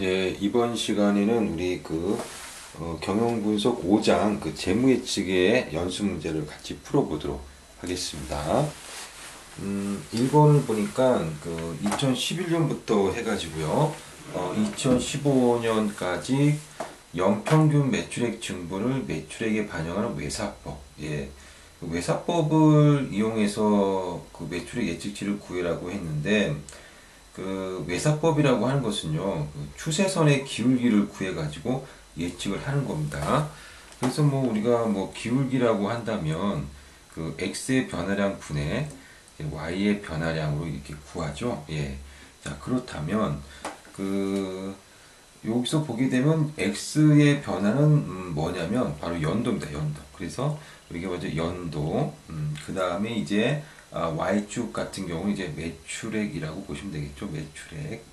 예, 이번 시간에는 우리 경영분석 5장 재무예측의 연습 문제를 같이 풀어보도록 하겠습니다. 1번을 보니까 2011년부터 해가지고요, 2015년까지 연평균 매출액 증분을 매출액에 반영하는 외사법, 예, 그 외사법을 이용해서 그 매출액 예측치를 구해라고 했는데, 그 외사법이라고 하는 것은요, 그 추세선의 기울기를 구해가지고 예측을 하는 겁니다. 그래서 뭐 우리가 뭐 기울기라고 한다면 그 x의 변화량 분의 y의 변화량으로 이렇게 구하죠. 예. 자, 그렇다면 그 여기서 보게 되면 x의 변화는 뭐냐면 바로 연도입니다. 연도. 그래서 이게 먼저 연도. 그 다음에 이제 y축 같은 경우는 이제 매출액이라고 보시면 되겠죠. 매출액.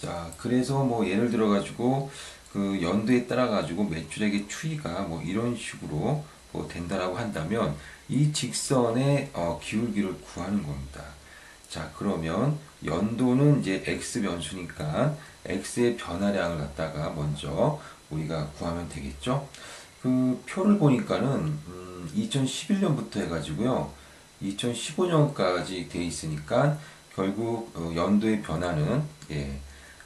자, 그래서 뭐 예를 들어 가지고 그 연도에 따라 가지고 매출액의 추이가 뭐 이런 식으로 뭐 된다라고 한다면 이 직선의 기울기를 구하는 겁니다. 자, 그러면 연도는 이제 x 변수니까 x의 변화량을 갖다가 먼저 우리가 구하면 되겠죠. 그 표를 보니까는 2011년부터 해가지고요, 2015년까지 돼 있으니까 결국 연도의 변화는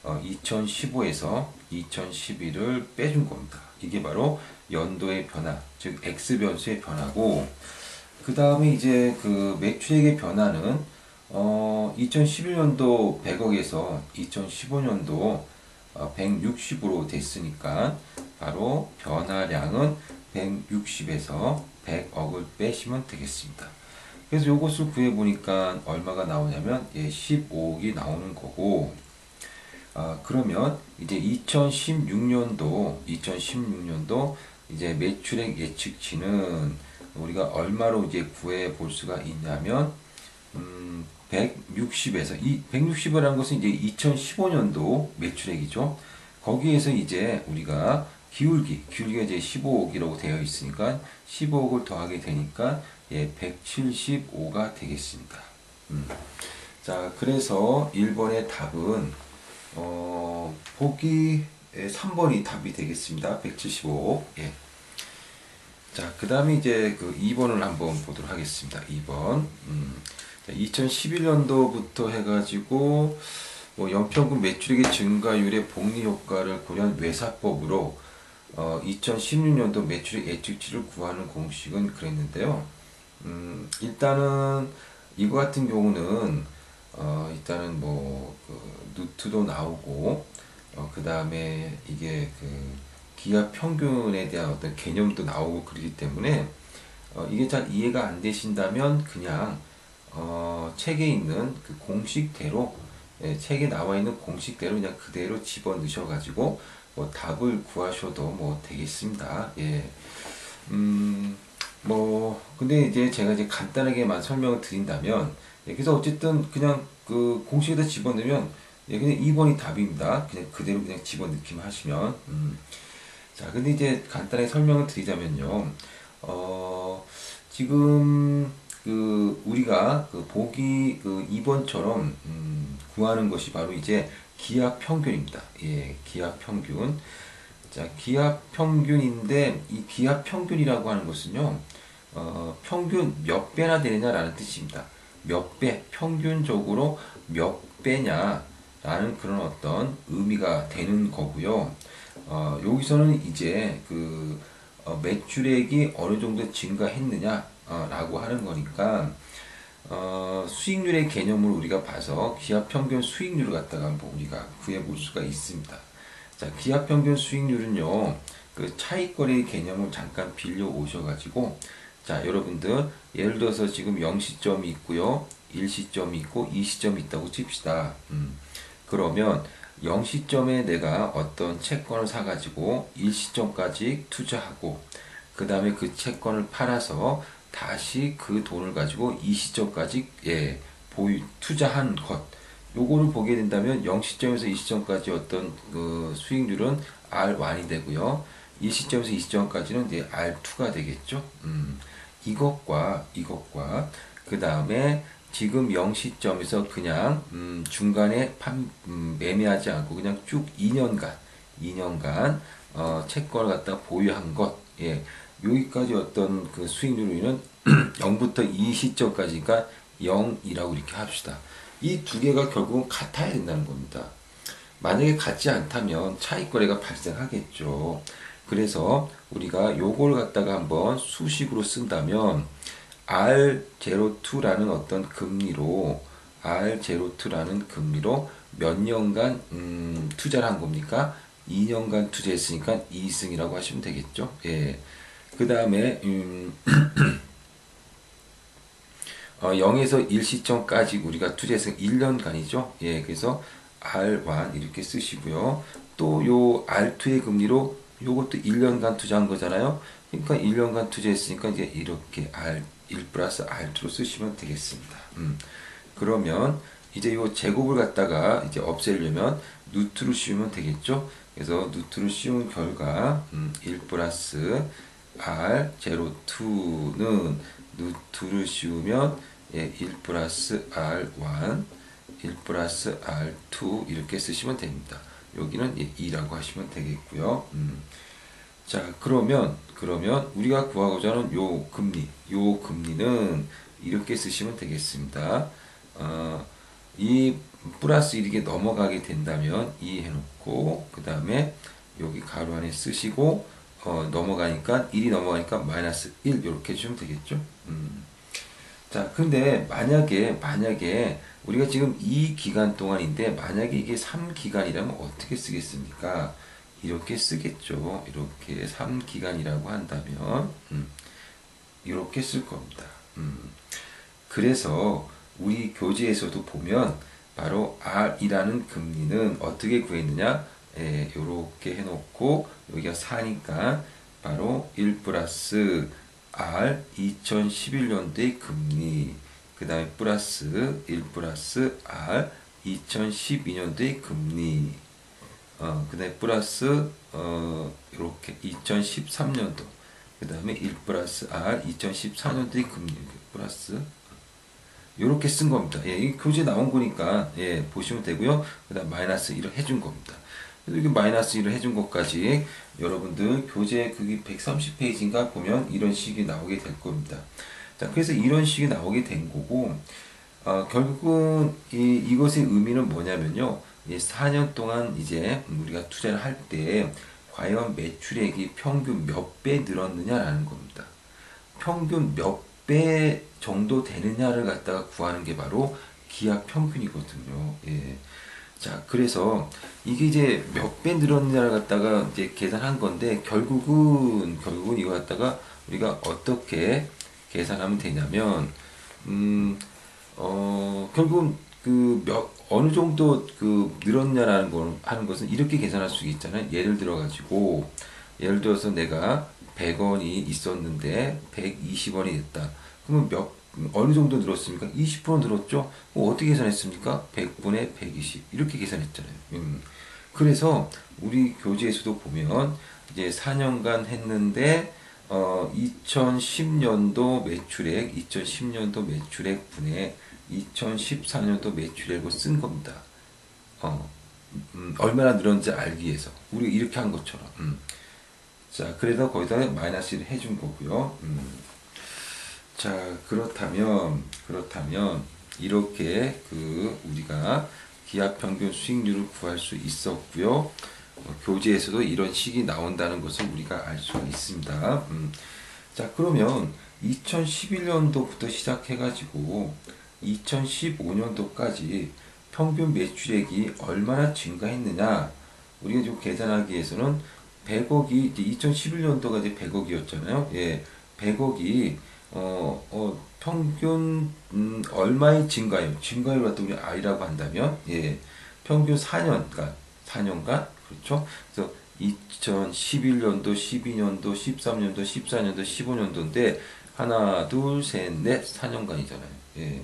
2015에서 2011을 빼준 겁니다. 이게 바로 연도의 변화, 즉 x 변수의 변화고, 그 다음에 이제 그 매출액의 변화는 2011년도 100억에서 2015년도 160으로 됐으니까 바로 변화량은 160에서 100억을 빼시면 되겠습니다. 그래서 이것을 구해보니까 얼마가 나오냐면 15억이 나오는 거고, 그러면 이제 2016년도 이제 매출액 예측치는 우리가 얼마로 이제 구해 볼 수가 있냐면 160에서 이 160이라는 것은 이제 2015년도 매출액이죠. 거기에서 이제 우리가 기울기가 이제 15억이라고 되어 있으니까 15억을 더하게 되니까 175가 되겠습니다. 자, 그래서 1번의 답은 보기 3번이 답이 되겠습니다. 175. 예. 자, 그 다음에 이제 그 2번을 한번 보도록 하겠습니다. 2번. 2011년도부터 해가지고 뭐 연평균 매출액의 증가율의 복리 효과를 고려한 외사법으로 2016년도 매출액 예측치를 구하는 공식은 그랬는데요. 일단은 이거 같은 경우는 일단은 뭐그 루트도 나오고 그 다음에 이게 그 기하 평균에 대한 어떤 개념도 나오고 그러기 때문에 이게 잘 이해가 안 되신다면 그냥 책에 있는 그 공식대로, 책에 나와 있는 공식대로 그냥 그대로 집어 넣으셔 가지고 뭐 답을 구하셔도 뭐 되겠습니다. 예. 뭐 근데 이제 제가 이제 간단하게만 설명을 드린다면, 그래서 어쨌든 그냥 그 공식에다 집어넣으면 그냥 2번이 답입니다. 그냥 그대로 그냥 집어넣기만 하시면. 자, 근데 이제 간단하게 설명을 드리자면요. 지금 그 우리가 그 보기 그 2번처럼 구하는 것이 바로 이제 기하 평균입니다. 예, 기하 평균. 자, 기하 평균인데 이 기하 평균이라고 하는 것은요, 평균 몇 배나 되느냐라는 뜻입니다. 몇 배, 평균적으로 몇 배냐라는 그런 어떤 의미가 되는 거고요. 여기서는 이제 그 매출액이 어느 정도 증가했느냐 라고 하는 거니까 수익률의 개념을 우리가 봐서 기하평균 수익률을 갖다가 한번 우리가 구해 볼 수가 있습니다. 자, 기하평균 수익률은요, 그 차익거래 개념을 잠깐 빌려 오셔가지고, 자, 여러분들 예를 들어서 지금 0시점이 있고요, 1시점이 있고 2시점이 있다고 칩시다. 그러면 0시점에 내가 어떤 채권을 사가지고 1시점까지 투자하고, 그 다음에 그 채권을 팔아서 다시 그 돈을 가지고 2시점까지 투자한 것, 요거를 보게 된다면 0시점에서 2시점까지 어떤 그 수익률은 R1이 되고요, 1시점에서 2시점까지는 이제 R2가 되겠죠. 이것과 그 다음에 지금 0시점에서 그냥 중간에 매매하지 않고 그냥 쭉 2년간 채권을 갖다 보유한 것, 예, 여기까지 어떤 그 수익률은 0부터 이 시점까지가 0이라고 이렇게 합시다. 이 두 개가 결국은 같아야 된다는 겁니다. 만약에 같지 않다면 차익 거래가 발생하겠죠. 그래서 우리가 요걸 갖다가 한번 수식으로 쓴다면 R02라는 어떤 금리로 R02라는 금리로 몇 년간 투자를 한 겁니까? 2년간 투자했으니까 2승이라고 하시면 되겠죠. 예. 그 다음에 0에서 1시점까지 우리가 투자했으니까 1년간이죠. 예. 그래서 R1 이렇게 쓰시고요. 또 요 R2의 금리로 요것도 1년간 투자한 거잖아요. 그러니까 1년간 투자했으니까 이제 이렇게 R1 플러스 R2로 쓰시면 되겠습니다. 그러면 이제 요 제곱을 갖다가 이제 없애려면 루트로 씌우면 되겠죠. 그래서 루트로 씌운 결과 1 플러스 R02는 루트를 씌우면 1 플러스 R1 1 플러스 R2 이렇게 쓰시면 됩니다. 여기는 2라고 하시면 되겠고요. 자, 그러면 우리가 구하고자 하는 요 금리는 이렇게 쓰시면 되겠습니다. 이 플러스 1이 넘어가게 된다면 2 해놓고 그 다음에 여기 가로 안에 쓰시고 넘어가니까 1이 넘어가니까 마이너스 1 이렇게 해주시면 되겠죠. 자, 근데 만약에 우리가 지금 이 기간 동안인데 만약에 이게 3기간이라면 어떻게 쓰겠습니까? 이렇게 쓰겠죠. 이렇게 3기간이라고 한다면 이렇게 쓸 겁니다. 그래서 우리 교재에서도 보면 바로 R이라는 금리는 어떻게 구했느냐? 이렇게 해놓고 여기가 4니까 바로 1 플러스 R 2011년도의 금리 그 다음에 플러스 1 플러스 R 2012년도의 금리 그 다음에 플러스 이렇게 2013년도 그 다음에 1 플러스 R 2014년도의 금리 플러스 이렇게 쓴 겁니다. 예, 이 교재 나온 거니까 예, 보시면 되고요. 그 다음 마이너스 1을 해준 겁니다. 그래서 이게 마이너스 1을 해준 것까지 여러분들 교재 그게 130페이지인가 보면 이런 식이 나오게 될 겁니다. 자, 그래서 이런 식이 나오게 된 거고 결국은 이것의 의미는 뭐냐면요. 4년 동안 이제 우리가 투자를 할 때 과연 매출액이 평균 몇 배 늘었느냐라는 겁니다. 평균 몇 배 정도 되느냐를 갖다가 구하는 게 바로 기업 평균이거든요. 예. 자, 그래서 이게 이제 몇 배 늘었느냐를 갖다가 이제 계산한 건데 결국은 이거 갖다가 우리가 어떻게 계산하면 되냐면 결국은 어느 정도 늘었냐라는 걸 하는 것은 이렇게 계산할 수 있잖아요. 예를 들어서 내가 100원이 있었는데 120원이 됐다. 그러면 어느 정도 늘었습니까? 20% 늘었죠? 어떻게 계산했습니까? 100분의 120 이렇게 계산했잖아요. 그래서 우리 교재에서도 보면 이제 4년간 했는데 2010년도 매출액 분의 2014년도 매출액을 쓴 겁니다. 얼마나 늘었는지 알기 위해서 우리 이렇게 한 것처럼. 자, 그래서 거기다 마이너스를 해준 거고요. 자, 그렇다면 이렇게 우리가 기업 평균 수익률을 구할 수 있었고요. 교재에서도 이런 식이 나온다는 것을 우리가 알 수가 있습니다. 자, 그러면 2011년도부터 시작해가지고 2015년도까지 평균 매출액이 얼마나 증가했느냐 우리가 좀 계산하기 위해서는 100억이 이제 2011년도가 이제 100억이었잖아요. 예, 100억이 평균 얼마의 증가율 갖다 우리 I라고 한다면 예, 평균 4년간 그렇죠? 그래서 2011년도, 12년도, 13년도, 14년도, 15년도인데 하나, 둘, 셋, 넷 4년간이잖아요. 예.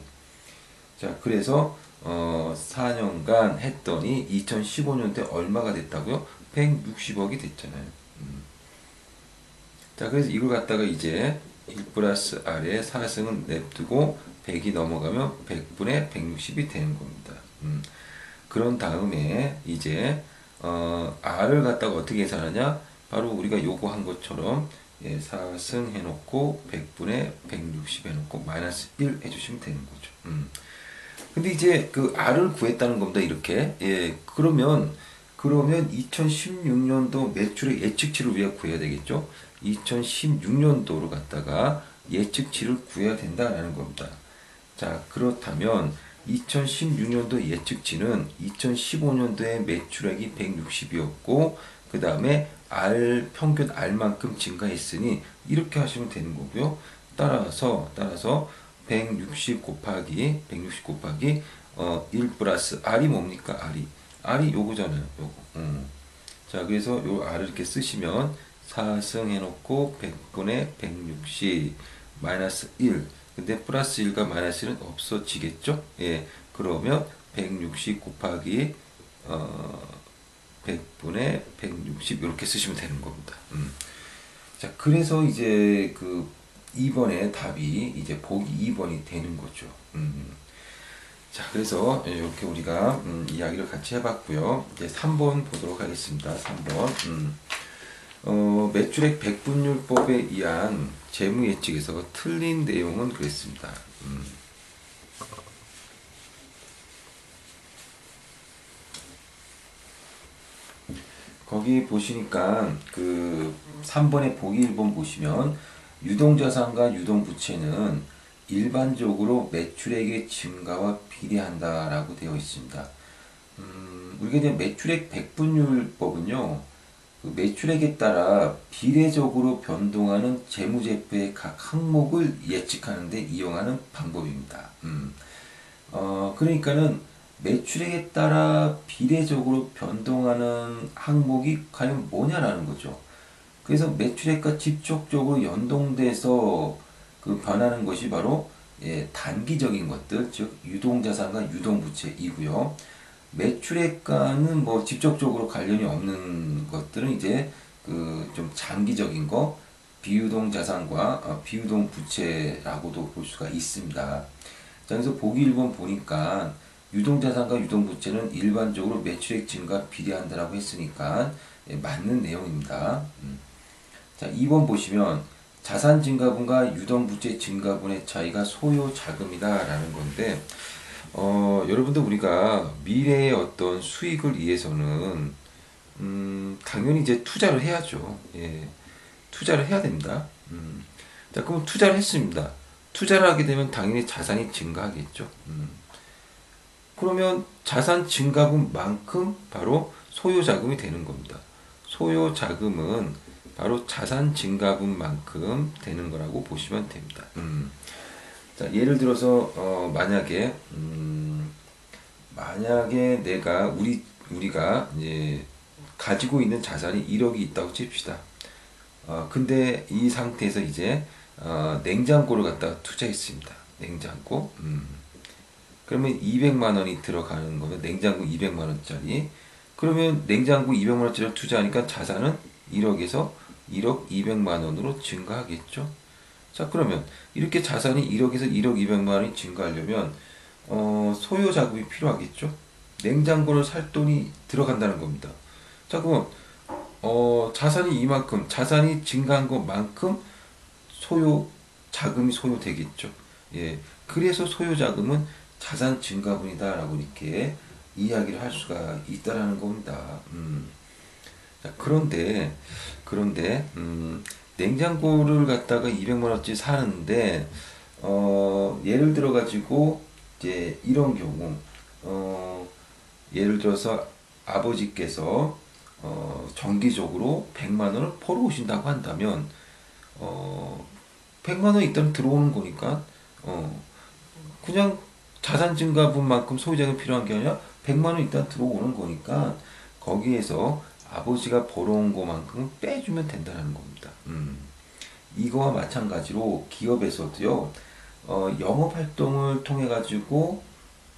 자, 그래서 4년간 했더니 2015년도에 얼마가 됐다고요? 160억이 됐잖아요. 자, 그래서 이걸 갖다가 이제 1 플러스 R에 4승은 냅두고 100이 넘어가면 100분의 160이 되는 겁니다. 그런 다음에 이제 R을 갖다가 어떻게 계산하냐? 바로 우리가 요구한 것처럼 4승 해놓고 100분의 160 해놓고 마이너스 1 해주시면 되는 거죠. 근데 이제 그 R을 구했다는 겁니다. 이렇게. 그러면 2016년도 매출의 예측치를 우리가 구해야 되겠죠. 2016년도로 갖다가 예측치를 구해야 된다라는 겁니다. 자, 그렇다면 2016년도 예측치는 2015년도에 매출액이 160이었고 그 다음에 평균 R만큼 증가했으니 이렇게 하시면 되는 거고요. 따라서 160 곱하기 1 플러스 R이 뭡니까? R이 요거잖아요. 요거. 자, 그래서 요 R을 이렇게 쓰시면 4승 해놓고 100분의 160 마이너스 1. 근데 플러스 1과 마이너스 1은 없어지겠죠? 그러면 160 곱하기 100분의 160 이렇게 쓰시면 되는 겁니다. 자, 그래서 이제 그 2번의 답이 이제 보기 2번이 되는 거죠. 자, 그래서 이렇게 우리가 이야기를 같이 해봤고요. 이제 3번 보도록 하겠습니다. 3번. 매출액 백분율법에 의한 재무 예측에서 틀린 내용은 그랬습니다. 거기 보시니까 그 3번의 보기 1번 보시면 유동자산과 유동부채는 일반적으로 매출액의 증가와 비례한다라고 되어 있습니다. 우리가 이제 매출액 백분율법은요, 그 매출액에 따라 비례적으로 변동하는 재무제표의 각 항목을 예측하는 데 이용하는 방법입니다. 그러니까는 매출액에 따라 비례적으로 변동하는 항목이 과연 뭐냐라는 거죠. 그래서 매출액과 직접적으로 연동돼서 그 변하는 것이 바로 단기적인 것들, 즉 유동자산과 유동부채이고요. 매출액과는 뭐 직접적으로 관련이 없는 것들은 이제 그 좀 장기적인 거, 비유동 자산과 비유동 부채라고도 볼 수가 있습니다. 자, 그래서 보기 1번 보니까 유동 자산과 유동 부채는 일반적으로 매출액 증가 비례한다라고 했으니까 맞는 내용입니다. 자, 2번 보시면 자산 증가분과 유동 부채 증가분의 차이가 소요 자금이다라는 건데 여러분들 우리가 미래의 어떤 수익을 위해서는 당연히 이제 투자를 해야죠. 투자를 해야 됩니다. 자, 그럼 투자를 했습니다. 투자를 하게 되면 당연히 자산이 증가하겠죠. 그러면 자산 증가분만큼 바로 소요 자금이 되는 겁니다. 소요 자금은 바로 자산 증가분만큼 되는 거라고 보시면 됩니다. 자, 예를 들어서 만약에 우리가 이제 가지고 있는 자산이 1억이 있다고 칩시다. 근데 이 상태에서 이제 냉장고를 갖다가 투자했습니다. 냉장고. 그러면 200만 원이 들어가는 거면 냉장고 200만 원짜리. 그러면 냉장고 200만 원짜리 투자하니까 자산은 1억에서 1억 200만 원으로 증가하겠죠. 자, 그러면 이렇게 자산이 1억에서 1억 200만 원이 증가하려면 소요 자금이 필요하겠죠. 냉장고를 살 돈이 들어간다는 겁니다. 자, 그럼 자산이 이만큼, 자산이 증가한 것만큼 소요 자금이 소요되겠죠. 그래서 소요 자금은 자산 증가분이다라고 이렇게 이야기를 할 수가 있다라는 겁니다. 자, 그런데 냉장고를 갖다가 200만 원짜리 사는데 예를 들어 가지고 이제 이런 경우 예를 들어서 아버지께서 정기적으로 100만 원을 벌어오신다고 한다면 100만 원 일단 들어오는 거니까 그냥 자산 증가분만큼 소유자가 필요한 게 아니라 100만 원 일단 들어오는 거니까 거기에서 아버지가 벌어온 것만큼 빼주면 된다는 겁니다. 이거와 마찬가지로 기업에서도요, 영업 활동을 통해 가지고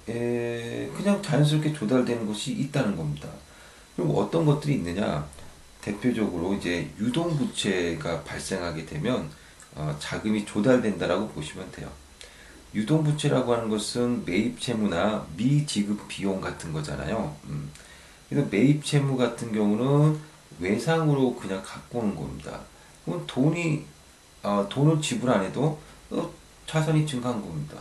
그냥 자연스럽게 조달되는 것이 있다는 겁니다. 그리고 어떤 것들이 있느냐? 대표적으로 이제 유동부채가 발생하게 되면 자금이 조달된다라고 보시면 돼요. 유동부채라고 하는 것은 매입 채무나 미지급 비용 같은 거잖아요. 그래서 매입 채무 같은 경우는 외상으로 그냥 갖고 오는 겁니다. 그럼 돈을 지불 안 해도 자산이 증가한 겁니다.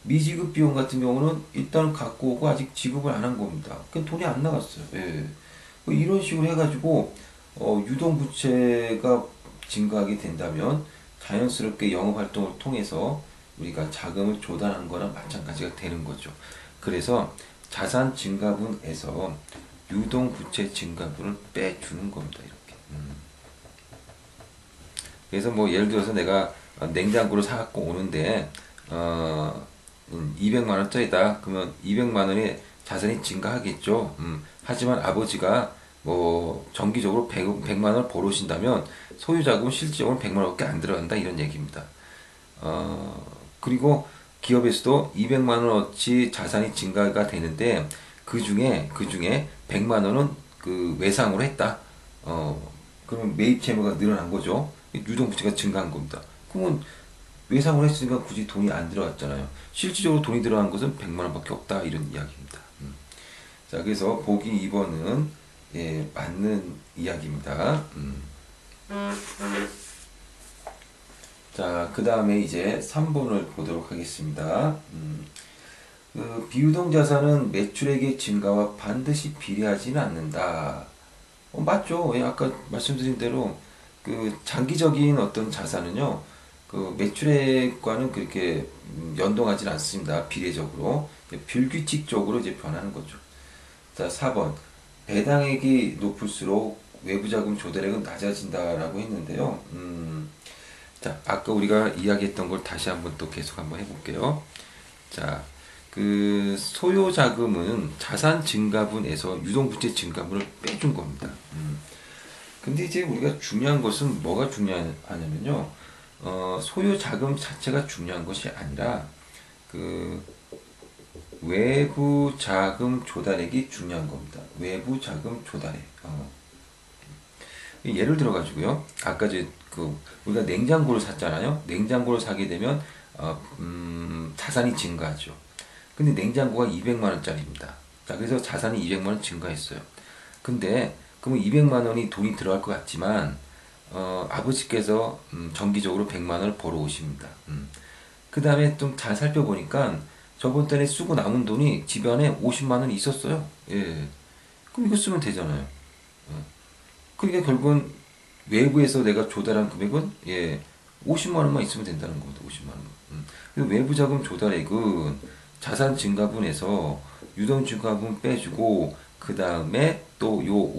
미지급 비용 같은 경우는 일단 갖고 오고 아직 지급을 안 한 겁니다. 그 돈이 안 나갔어요. 예. 뭐 이런 식으로 해가지고 유동부채가 증가하게 된다면 자연스럽게 영업활동을 통해서 우리가 자금을 조달한 거랑 마찬가지가 되는 거죠. 그래서 자산 증가분에서 유동부채 증가분을 빼주는 겁니다. 이렇게. 그래서 뭐 예를 들어서 내가 냉장고를 사갖고 오는데 200만 원짜리다. 그러면 200만 원의 자산이 증가하겠죠. 하지만 아버지가 뭐 정기적으로 100만 원을 벌어오신다면 소유자금은 실질적으로 100만 원밖에 안 들어간다 이런 얘기입니다. 그리고 기업에서도 200만 원어치 자산이 증가가 되는데 그 중에 100만 원은 그 외상으로 했다. 그러면 매입 채무가 늘어난 거죠. 유동부채가 증가한 겁니다. 그러면 외상을 했으니까 굳이 돈이 안 들어갔잖아요. 실질적으로 돈이 들어간 것은 100만 원밖에 없다 이런 이야기입니다. 자, 그래서 보기 2번은 예, 맞는 이야기입니다. 자, 그 다음에 이제 3번을 보도록 하겠습니다. 그 비유동 자산은 매출액의 증가와 반드시 비례하지는 않는다. 맞죠. 예, 아까 말씀드린 대로 그 장기적인 어떤 자산은요, 그 매출액과는 그렇게 연동하지는 않습니다. 비례적으로. 불규칙적으로 이제 변하는 거죠. 자, 4번. 배당액이 높을수록 외부자금 조달액은 낮아진다라고 했는데요. 자, 아까 우리가 이야기했던 걸 다시 한번 또 계속 한번 해볼게요. 자, 그 소요자금은 자산 증가분에서 유동부채 증가분을 빼준 겁니다. 근데 이제 우리가 중요한 것은 뭐가 중요하냐면요. 소요자금 자체가 중요한 것이 아니라 그 외부 자금 조달액이 중요한 겁니다. 외부 자금 조달액. 예를 들어 가지고요. 아까 이제 그 우리가 냉장고를 샀잖아요. 냉장고를 사게 되면 자산이 증가하죠. 근데 냉장고가 200만 원짜리입니다. 자, 그래서 자산이 200만 원 증가했어요. 근데 그러면 200만 원이 돈이 들어갈 것 같지만 아버지께서 정기적으로 100만 원을 벌어 오십니다. 그 다음에 좀 잘 살펴보니까 저번 달에 쓰고 남은 돈이 집안에 50만 원이 있었어요. 예. 그럼 이거 쓰면 되잖아요. 그러니까 결국은 외부에서 내가 조달한 금액은 예, 50만 원만 있으면 된다는 겁니다. 50만 원. 그래서 외부 자금 조달액은 자산 증가분에서 유동 증가분 빼주고 그 다음에 또 요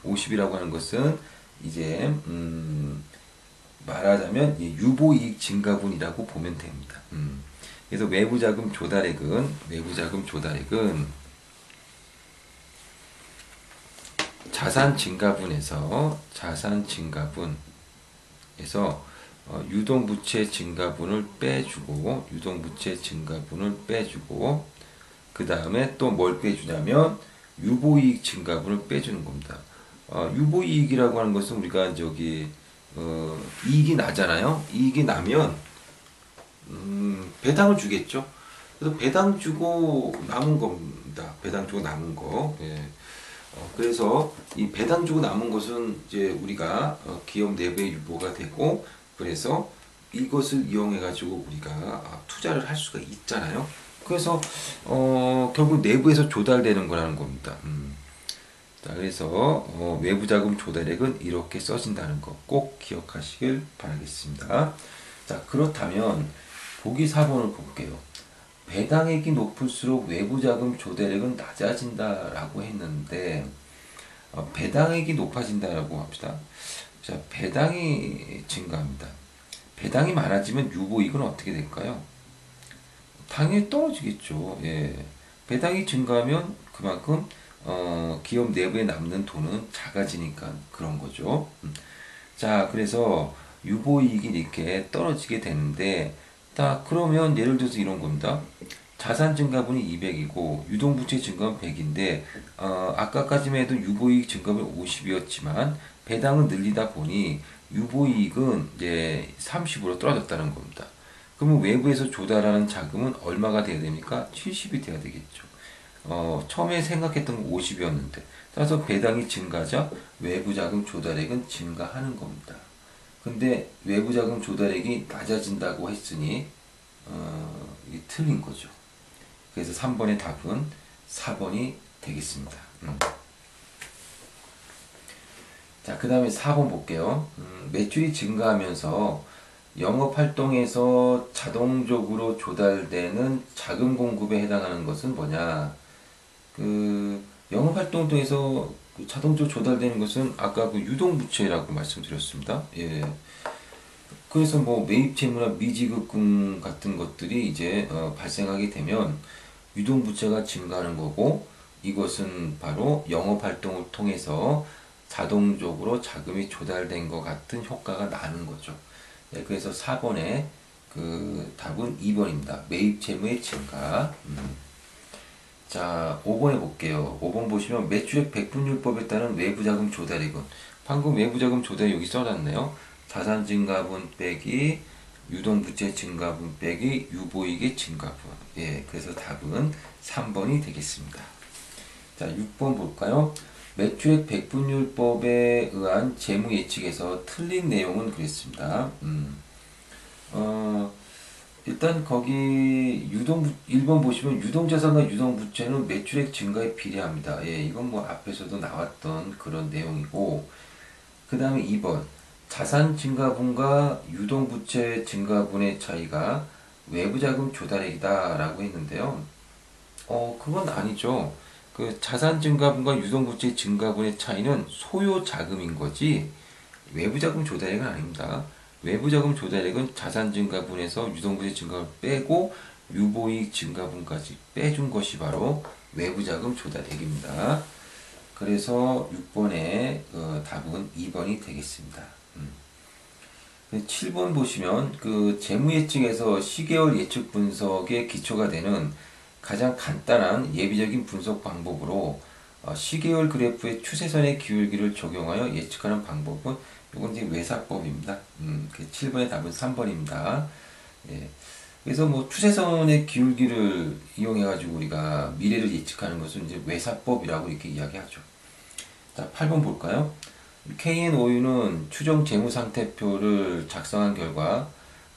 50이라고 하는 것은 이제 말하자면 유보이익 증가분이라고 보면 됩니다. 그래서 외부자금 조달액은 자산 증가분에서 유동부채 증가분을 빼주고 그 다음에 또 뭘 빼주냐면 유보이익 증가분을 빼주는 겁니다. 유보이익이라고 하는 것은 우리가 이익이 나잖아요. 이익이 나면 배당을 주겠죠. 그래서 배당 주고 남은 겁니다. 배당 주고 남은 거. 예. 그래서 이 배당 주고 남은 것은 이제 우리가 기업 내부의 유보가 되고 그래서 이것을 이용해 가지고 우리가 투자를 할 수가 있잖아요. 그래서 결국 내부에서 조달되는 거라는 겁니다. 자, 그래서 외부 자금 조달액은 이렇게 써진다는 거 꼭 기억하시길 바라겠습니다. 자, 그렇다면 보기 4번을 볼게요. 배당액이 높을수록 외부 자금 조달액은 낮아진다라고 했는데 배당액이 높아진다라고 합시다. 자, 배당이 증가합니다. 배당이 많아지면 유보이익은 어떻게 될까요? 당연히 떨어지겠죠. 예. 배당이 증가하면 그만큼 기업 내부에 남는 돈은 작아지니까 그런 거죠. 자, 그래서 유보이익이 이렇게 떨어지게 되는데, 그러면 예를 들어서 이런 겁니다. 자산 증가분이 200이고 유동부채 증가는 100인데 아까까지만 해도 유보이익 증가분이 50이었지만 배당은 늘리다 보니 유보이익은 이제 30으로 떨어졌다는 겁니다. 그러면 외부에서 조달하는 자금은 얼마가 돼야 됩니까? 70이 돼야 되겠죠. 처음에 생각했던 건 50이었는데 따라서 배당이 증가하자 외부 자금 조달액은 증가하는 겁니다. 근데 외부 자금 조달액이 낮아진다고 했으니 이게 틀린 거죠. 그래서 3번의 답은 4번이 되겠습니다. 자, 그 다음에 4번 볼게요. 매출이 증가하면서 영업활동에서 자동적으로 조달되는 자금 공급에 해당하는 것은 뭐냐? 영업활동을 통해서 자동적으로 조달되는 것은 아까 그 유동부채라고 말씀드렸습니다. 예. 그래서 뭐 매입채무나 미지급금 같은 것들이 이제 발생하게 되면 유동부채가 증가하는 거고 이것은 바로 영업활동을 통해서 자동적으로 자금이 조달된 것 같은 효과가 나는 거죠. 네, 그래서 4번의 그 답은 2번입니다. 매입채무의 증가. 자, 5번에 볼게요. 5번 보시면 매출액 백분율법에 따른 외부자금 조달액은 방금 외부자금 조달 여기 써놨네요. 자산 증가분 빼기 유동부채 증가분 빼기 유보이익의 증가분. 예, 그래서 답은 3번이 되겠습니다. 자, 6번 볼까요? 매출액 백분율법에 의한 재무 예측에서 틀린 내용은 그랬습니다. 일단 거기 1번 보시면 유동자산과 유동부채는 매출액 증가에 비례합니다. 예, 이건 뭐 앞에서도 나왔던 그런 내용이고, 그 다음에 2번 자산 증가분과 유동부채 증가분의 차이가 외부자금 조달액이다 라고 했는데요. 그건 아니죠. 그 자산 증가분과 유동부채 증가분의 차이는 소요 자금인 거지 외부자금 조달액은 아닙니다. 외부자금 조달액은 자산 증가분에서 유동부채 증가분을 빼고 유보이익 증가분까지 빼준 것이 바로 외부자금 조달액입니다. 그래서 6번의 답은 2번이 되겠습니다. 7번 보시면 그 재무예측에서 시계열 예측 분석의 기초가 되는 가장 간단한 예비적인 분석 방법으로 시계열 그래프의 추세선의 기울기를 적용하여 예측하는 방법은 이건 이제 외사법입니다. 그 7번의 답은 3번입니다. 예. 그래서 뭐 추세선의 기울기를 이용해 가지고 우리가 미래를 예측하는 것은 이제 외사법이라고 이렇게 이야기하죠. 자, 8번 볼까요? KNOU는 추정 재무상태표를 작성한 결과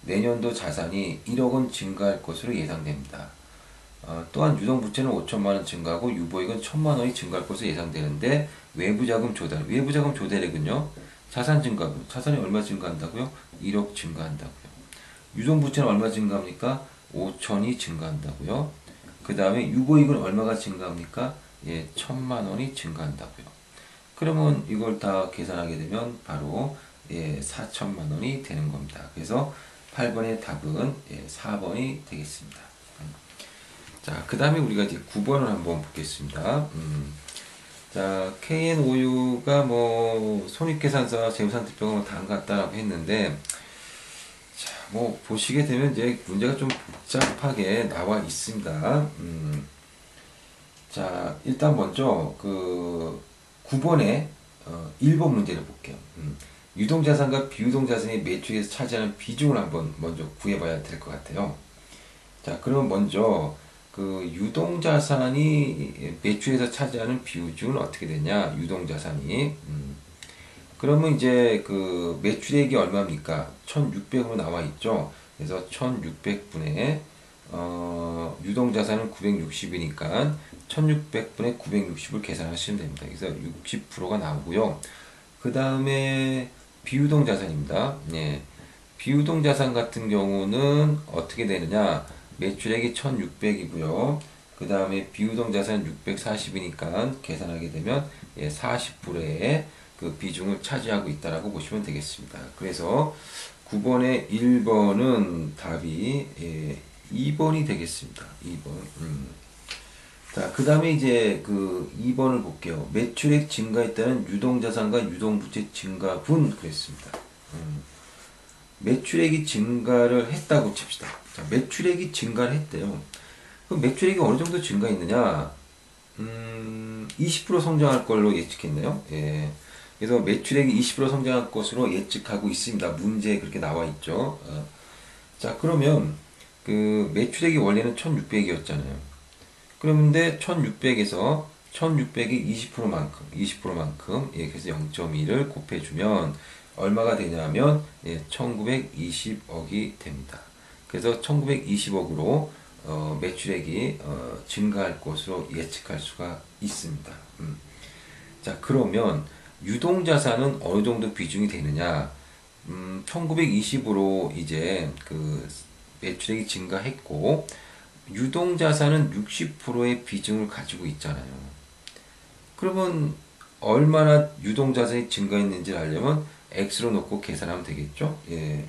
내년도 자산이 1억 원 증가할 것으로 예상됩니다. 또한 유동부채는 5천만 원 증가하고 유보액은 1천만 원이 증가할 것으로 예상되는데 외부자금 조달액은요. 자산 증가분, 자산이 얼마 증가한다고요? 1억 증가한다고요. 유동부채는 얼마 증가합니까? 5천이 증가한다고요. 그 다음에 유보액은 얼마가 증가합니까? 예, 1천만 원이 증가한다고요. 그러면 이걸 다 계산하게 되면 바로 4천만 원이 되는 겁니다. 그래서 8번의 답은 4번이 되겠습니다. 자, 그 다음에 우리가 이제 9번을 한번 보겠습니다. 자, KNOU가 뭐 손익계산서와 재무상태표가 다 같다라고 했는데, 자, 뭐 보시게 되면 이제 문제가 좀 복잡하게 나와 있습니다. 자, 일단 먼저 그 9번에 1번 문제를 볼게요. 유동자산과 비유동자산이 매출에서 차지하는 비중을 한번 먼저 구해봐야 될 것 같아요. 자, 그럼 먼저 그 유동자산이 매출에서 차지하는 비중은 어떻게 되냐? 유동자산이 그러면 이제 그 매출액이 얼마입니까? 1600으로 나와 있죠. 그래서 1600분의 유동자산은 960이니까 1600분의 960을 계산하시면 됩니다. 그래서 60%가 나오고요. 그 다음에 비유동자산입니다. 예. 비유동자산 같은 경우는 어떻게 되느냐? 매출액이 1600이고요. 그 다음에 비유동자산 640이니까 계산하게 되면 40%의 그 비중을 차지하고 있다라고 보시면 되겠습니다. 그래서 9번의 1번은 답이 2번이 되겠습니다. 2번. 자, 그 다음에 이제 그 2번을 볼게요. 매출액 증가에 따른 유동자산과 유동부채 증가분 그랬습니다. 매출액이 증가를 했다고 칩시다. 자, 매출액이 증가를 했대요. 그럼 매출액이 어느 정도 증가했느냐? 20% 성장할 걸로 예측했네요. 예. 그래서 매출액이 20% 성장할 것으로 예측하고 있습니다. 문제에 그렇게 나와 있죠. 자, 그러면 그 매출액이 원래는 1600이었잖아요. 그런데 1600에서 1600이 20%만큼, 예, 그래서 0.2를 곱해주면 얼마가 되냐면, 예, 1920억이 됩니다. 그래서 1920억으로 매출액이 증가할 것으로 예측할 수가 있습니다. 자, 그러면 유동자산은 어느 정도 비중이 되느냐? 1920으로 이제 그 매출액이 증가했고, 유동자산은 60%의 비중을 가지고 있잖아요. 그러면 얼마나 유동자산이 증가했는지를 알려면 X로 놓고 계산하면 되겠죠? 예.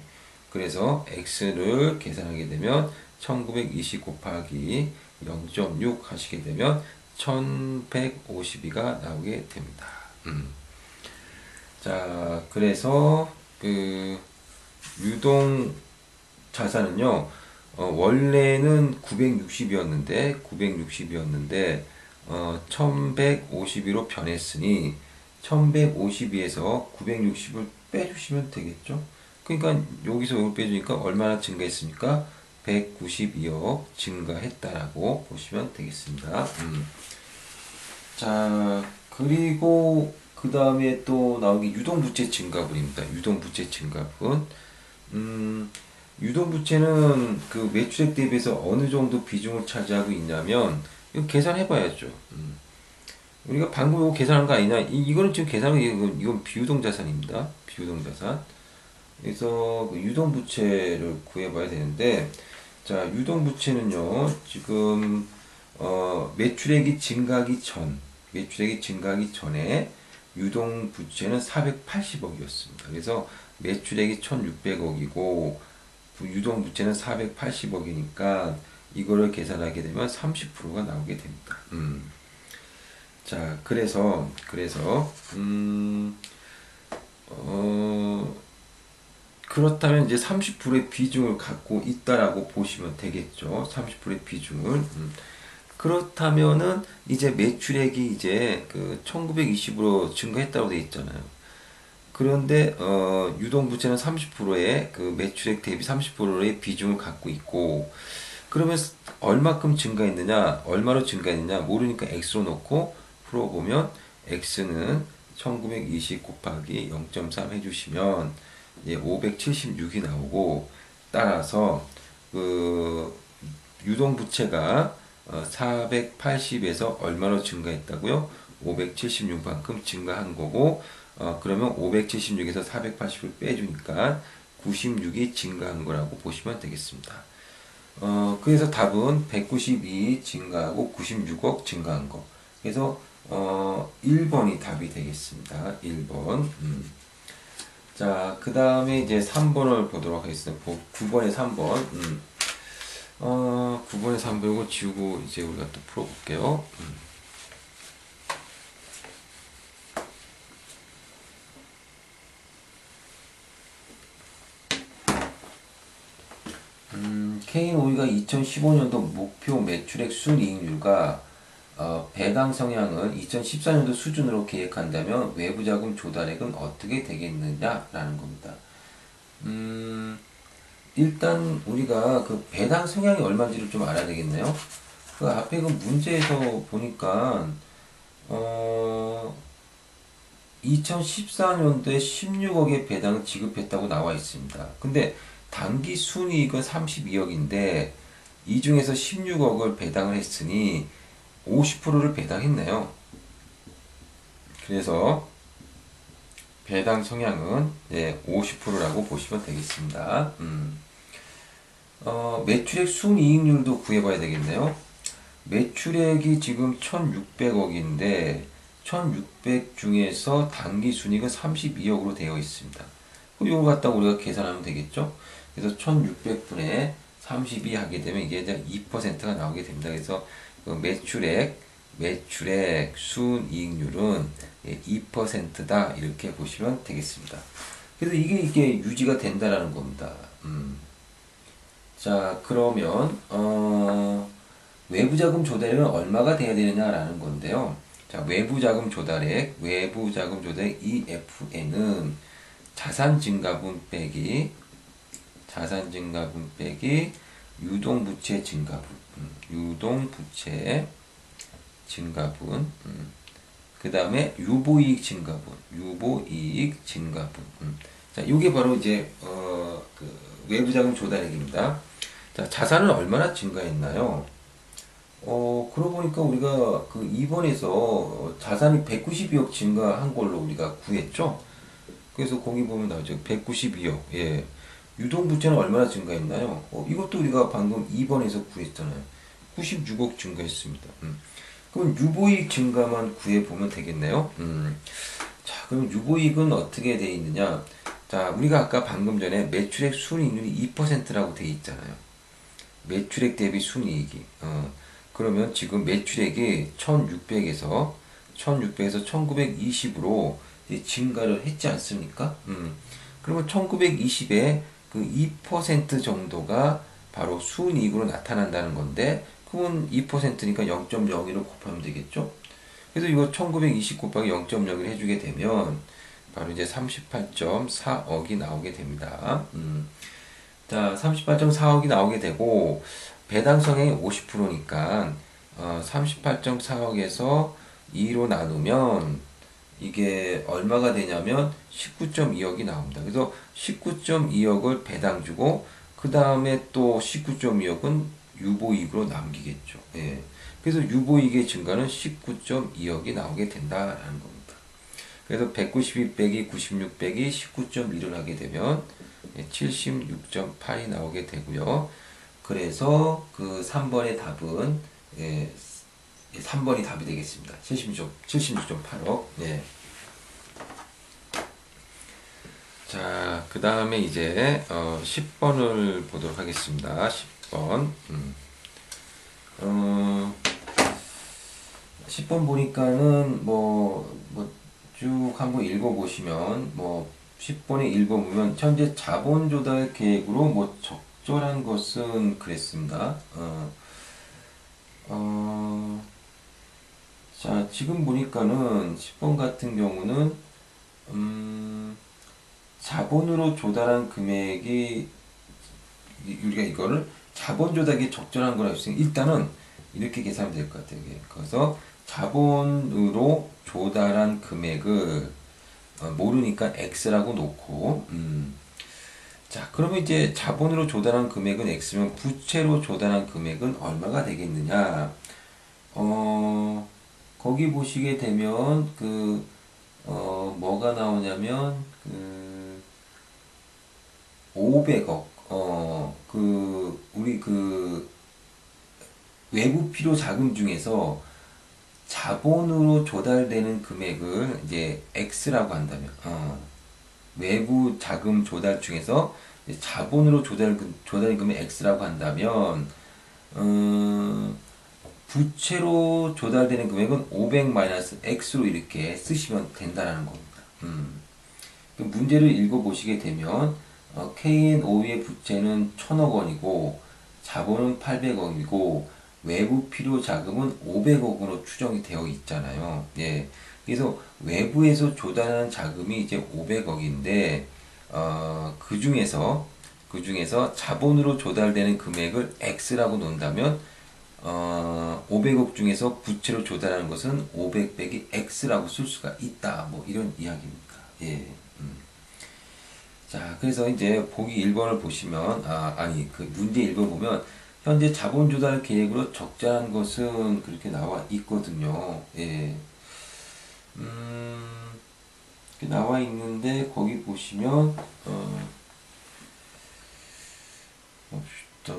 그래서 X를 계산하게 되면 1920 곱하기 0.6 하시게 되면 1152가 나오게 됩니다. 자, 그래서 그 유동 자산은요, 원래는 960이었는데, 1152로 변했으니, 1152에서 960을 빼주시면 되겠죠? 그러니까 여기서 이걸 빼주니까 얼마나 증가했습니까? 192억 증가했다라고 보시면 되겠습니다. 자, 그리고 그 다음에 또 나온 게 유동부채 증가분입니다. 유동부채 증가분. 유동부채는 그 매출액 대비해서 어느 정도 비중을 차지하고 있냐면, 이거 계산해 봐야죠. 우리가 방금 이거 계산한 거 아니냐? 이거는 지금 계산한 이건 비유동자산입니다. 비유동자산. 그래서 그 유동부채를 구해봐야 되는데, 자, 유동부채는요, 지금, 매출액이 증가하기 전에 유동부채는 480억이었습니다. 그래서 매출액이 1600억이고, 유동부채는 480억이니까, 이거를 계산하게 되면 30%가 나오게 됩니다. 자, 그렇다면 이제 30%의 비중을 갖고 있다라고 보시면 되겠죠. 30%의 비중을. 그렇다면은 이제 매출액이 이제 그 1920으로 증가했다고 되어 있잖아요. 그런데 유동부채는 30%의 그 매출액 대비 30%의 비중을 갖고 있고, 그러면 얼마큼 증가했느냐, 얼마로 증가했느냐 모르니까 x로 놓고 풀어보면 x는 1920 곱하기 0.3 해주시면 576이 나오고, 따라서 그 유동부채가 480에서 얼마로 증가했다고요? 576만큼 증가한 거고, 그러면 576에서 480을 빼주니까 96이 증가한 거라고 보시면 되겠습니다. 그래서 답은 192 증가하고 96억 증가한 거. 그래서 1번이 답이 되겠습니다. 1번. 자, 그 다음에 이제 3번을 보도록 하겠습니다. 9번에 3번. 9번에 3번 이거 지우고 이제 우리가 또 풀어볼게요. K오이가 2015년도 목표 매출액 순이익률과 배당 성향은 2014년도 수준으로 계획한다면 외부 자금 조달액은 어떻게 되겠느냐라는 겁니다. 일단 우리가 그 배당 성향이 얼마인지를 좀 알아야 되겠네요. 그 앞에 그 문제에서 보니까 2014년도에 16억의 배당을 지급했다고 나와 있습니다. 근데 당기 순이익은 32억인데 이 중에서 16억을 배당을 했으니 50%를 배당했네요. 그래서 배당 성향은 50%라고 보시면 되겠습니다. 매출액 순이익률도 구해봐야 되겠네요. 매출액이 지금 1600억인데 1600 중에서 당기 순이익은 32억으로 되어 있습니다. 그럼 이걸 갖다가 우리가 계산하면 되겠죠? 그래서 1600분의 32 하게 되면 이게 이제 2%가 나오게 됩니다. 그래서 그 매출액 순이익률은 2%다 이렇게 보시면 되겠습니다. 그래서 이게 유지가 된다라는 겁니다. 자, 그러면 외부 자금 조달액은 얼마가 돼야 되느냐라는 건데요. 자, 외부 자금 조달액 EFN은 자산 증가분 빼기 유동부채 증가분, 그 다음에 유보이익 증가분. 자, 이게 바로 이제 그 외부 자금 조달액입니다. 자, 자산은 얼마나 증가했나요? 그러고 보니까 우리가 그 2번에서 자산이 192억 증가한 걸로 우리가 구했죠. 그래서 거기 보면 나오죠. 192억. 예. 유동부채는 얼마나 증가했나요? 이것도 우리가 방금 2번에서 구했잖아요. 96억 증가했습니다. 그럼 유보이익 증가만 구해보면 되겠네요. 자, 그럼 유보이익은 어떻게 돼 있느냐? 자, 우리가 아까 방금 전에 매출액 순이익률이 2%라고 돼 있잖아요. 매출액 대비 순이익이. 그러면 지금 매출액이 1600에서 1920으로 증가를 했지 않습니까? 그러면 1920에 그 2% 정도가 바로 순이익으로 나타난다는 건데, 그건 2%니까 0.01을 곱하면 되겠죠? 그래서 이거 1920 곱하기 0.01 해주게 되면 바로 이제 38.4억이 나오게 됩니다. 자, 38.4억이 나오게 되고, 배당 성향이 50%니까 38.4억에서 2로 나누면 이게 얼마가 되냐면 19.2억이 나옵니다. 그래서 19.2억을 배당 주고 그 다음에 또 19.2억은 유보이익으로 남기겠죠. 예. 그래서 유보이익의 증가는 19.2억이 나오게 된다라는 겁니다. 그래서 192 빼기 96 빼기 19.1을 하게 되면 76.8이 나오게 되고요. 그래서 그 3번의 답은 3번이 답이 되겠습니다. 76.8억. 예. 자, 그 다음에 이제 10번을 보도록 하겠습니다. 10번. 10번 보니까는 쭉 한번 읽어보시면 10번에 읽어보면 현재 자본 조달 계획으로 적절한 것은 그랬습니다. 자, 지금 보니까는 10번 같은 경우는 자본으로 조달한 금액이 우리가 이거를 자본 조달이 적절한 거라고 했으니 일단은 이렇게 계산하면 될 것 같아요. 그래서 자본으로 조달한 금액을 모르니까 X라고 놓고 자, 그러면 이제 자본으로 조달한 금액은 X면 부채로 조달한 금액은 얼마가 되겠느냐? 거기 보시게 되면 뭐가 나오냐면 500억 우리 외부 필요 자금 중에서 자본으로 조달되는 금액을 이제 X라고 한다면 외부 자금 조달 중에서 자본으로 조달된 금액 X라고 한다면 부채로 조달되는 금액은 500-X로 이렇게 쓰시면 된다라는 겁니다. 그 문제를 읽어보시게 되면 KNO의 부채는 1000억 원이고 자본은 800억이고 외부 필요 자금은 500억으로 추정이 되어 있잖아요. 예. 그래서 외부에서 조달하는 자금이 이제 500억인데 그 중에서 자본으로 조달되는 금액을 X라고 놓는다면 500억 중에서 부채로 조달하는 것은 500 빼기 X라고 쓸 수가 있다. 이런 이야기입니다. 예. 자, 그래서 이제 보기 1번을 보시면 그 문제 1번 보면 현재 자본 조달 계획으로 적절한 것은 그렇게 나와 있거든요. 예. 이렇게 나와 있는데 거기 보시면 봅시다.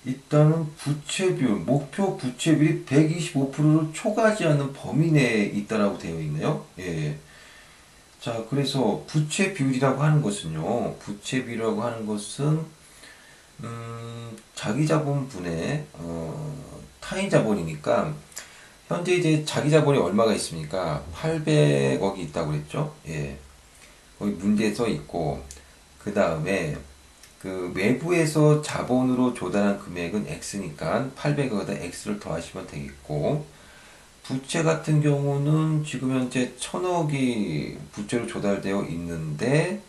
일단은 부채 비율, 목표 부채 비율이 125%를 초과하지 않는 범위 내에 있다라고 되어 있네요. 예. 자, 그래서 부채 비율이라고 하는 것은요, 자기 자본분의 타인 자본이니까 현재 이제 자기 자본이 얼마가 있습니까? 800억이 있다고 그랬죠. 예. 거기 문제에 써 있고 그 다음에 그 외부에서 자본으로 조달한 금액은 X니까 800억에다 X를 더하시면 되겠고, 부채 같은 경우는 지금 현재 1000억이 부채로 조달되어 있는데,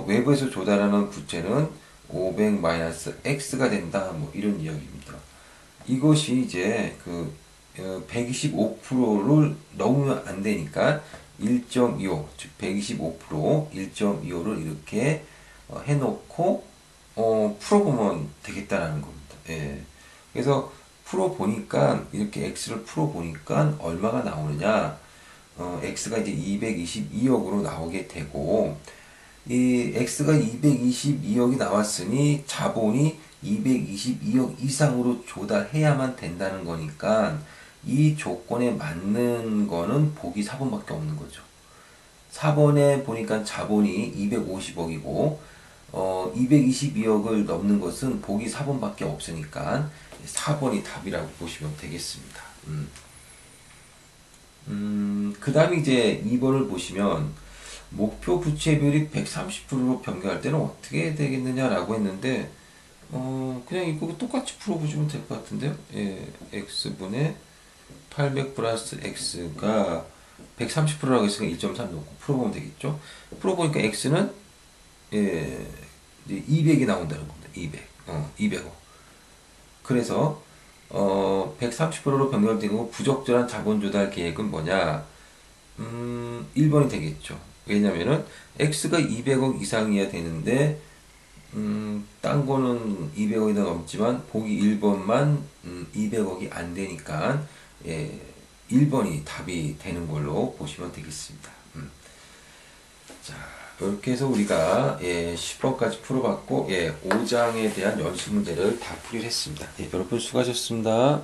외부에서 조달하는 부채는 500 마이너스 X가 된다. 뭐 이런 이야기입니다. 이것이 이제 그 125%를 넘으면 안 되니까 1.25, 즉 125%, 1.25를 이렇게 해놓고 풀어보면 되겠다라는 겁니다. 예. 그래서 풀어보니까 이렇게 X를 풀어보니까 얼마가 나오느냐? X가 이제 222억으로 나오게 되고, 이 X가 222억이 나왔으니 자본이 222억 이상으로 조달해야만 된다는 거니까 이 조건에 맞는 거는 보기 4번밖에 없는 거죠. 4번에 보니까 자본이 250억이고 222억을 넘는 것은 보기 4번밖에 없으니까 4번이 답이라고 보시면 되겠습니다. 그 다음에 이제 2번을 보시면 목표 부채 비율이 130%로 변경할 때는 어떻게 되겠느냐라고 했는데 그냥 이거 똑같이 풀어보시면 될 것 같은데요. 예, x분의 800 플러스 x가 130%라고 했으니까 1.3 넣고 풀어보면 되겠죠. 풀어보니까 x는 예, 이제 200이 나온다는 겁니다. 200억. 그래서 130%로 변경되고 부적절한 자본 조달 계획은 뭐냐? 1번이 되겠죠. 왜냐면은 x가 200억 이상이어야 되는데 딴 거는 200억이나 넘지만 보기 1번만 200억이 안 되니까 예, 1번이 답이 되는 걸로 보시면 되겠습니다. 자, 이렇게 해서 우리가 예, 10번까지 풀어봤고 예, 5장에 대한 연습 문제를 다 풀이했습니다. 예, 여러분 수고하셨습니다.